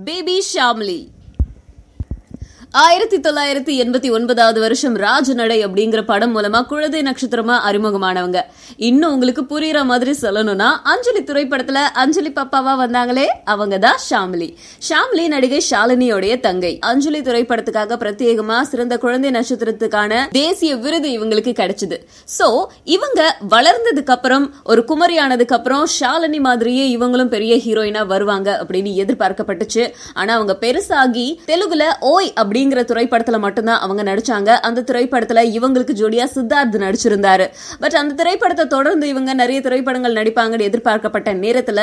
Baby Shamli. 1989 வருஷம் ராஜநடை அப்படிங்கிற படம் மூலமா குழந்தை நட்சத்திரமா அறிமுகமானவங்க. இன்னும் உங்களுக்கு புரியுற மாதிரி சொல்லணும்னா, அஞ்சலி திரைப்படத்துல அஞ்சலி பாப்பாவா வந்தாங்களே, அவங்க தான் ஷாம்லி. ஷாம்லி நடிகை ஷாலினியோடைய தங்கை. அஞ்சலி திரைப்படத்துக்காக பிரத்யேகமா சிறந்த குழந்தை நட்சத்திரத்துக்கான தேசிய விருது இவங்களுக்கு கிடைச்சது. சோ இவங்க வளர்ந்ததுக்கு அப்புறம், ஒரு குமரியானதுக்கு அப்புறம் ஷாலினி மாதிரியே இவங்களும் பெரிய ஹீரோயினா வருவாங்க அப்படின்னு எதிர்பார்க்கப்பட்டுச்சு. ஆனா அவங்க பெருசாகி தெலுங்குல ஓய் அப்படிங்கிற திரைப்படத்துல மட்டும்தான் அவங்க நடிச்சாங்க. அந்த திரைப்படத்துல இவங்களுக்கு ஜோடியா சித்தார்த் நடிச்சிருந்தாரு. பட் அந்த திரைப்படத்தை தொடர்ந்து இவங்க நிறைய திரைப்படங்கள் நடிப்பாங்கன்னு எதிர்பார்க்கப்பட்ட நேரத்துல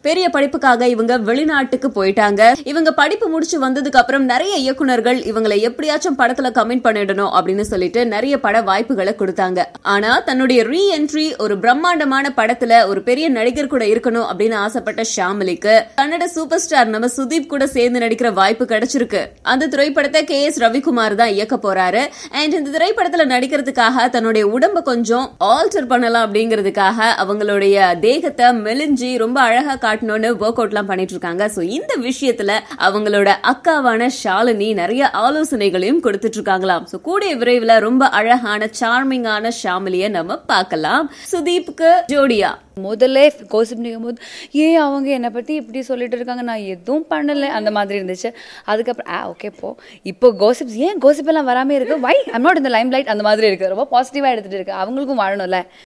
பெரிய படிப்புக்காக இவங்க வெளிநாட்டுக்கு போயிட்டாங்க. இவங்க படிப்பு முடிச்சு வந்ததுக்கு அப்புறம் நிறைய இயக்குனர்கள் இவங்களை எப்படியாச்சும் படத்துல கமெண்ட் பண்ணிடணும் அப்படின்னு சொல்லிட்டு நிறைய பட வாய்ப்புகளை கொடுத்தாங்க. ஆனா தன்னுடைய ரீ என்ட்ரி ஒரு பிரம்மாண்டமான படத்துல ஒரு பெரிய நடிகர் கூட இருக்கணும் அப்படின்னு ஆசைப்பட்ட ஷாமிலிக்கு கன்னட சூப்பர் ஸ்டார் நம்ம சுதீப் கூட சேர்ந்து நடிக்கிற வாய்ப்பு கிடைச்சிருக்கு. அந்த திரைப்படத்தை KS ரவிக்குமார் தான் இயக்க போறாரு. அண்ட் இந்த திரைப்படத்துல நடிக்கிறதுக்காக தன்னுடைய உடம்ப கொஞ்சம் ஆல்டர் பண்ணலாம் அப்படிங்கிறதுக்காக அவங்களுடைய தேகத்தை மெலிஞ்சி ரொம்ப அழகா காட்டணும்னு ஒர்க் அவுட் எல்லாம் பண்ணிட்டு இருக்காங்க. சோ இந்த விஷயத்துல அவங்களோட அக்காவான ஷாலினி நிறைய ஆலோசனைகளையும் கொடுத்துட்டு இருக்காங்களாம். சோ கூடிய விரைவில் ரொம்ப அழகான சார்மிங்கான ஷாமிலியை நம்ம பார்க்கலாம். சுதீப்க்கு ஜோடியா முதல்ல கோசிப் நிற்கும் போது அவங்க என்னை பற்றி இப்படி சொல்லிட்டு இருக்காங்க, நான் எதுவும் பண்ணலை அந்த மாதிரி இருந்துச்சு. அதுக்கப்புறம் ஓகே இப்போ கோசிப்ஸ் கோசிப் எல்லாம் வராமல் இருக்கு, வை ஐம் நாட் இந்த லைம் லைட் அந்த மாதிரி இருக்கு. ரொம்ப பாசிட்டிவாக எடுத்துகிட்டு இருக்கு. அவங்களுக்கும் வாழணும்ல.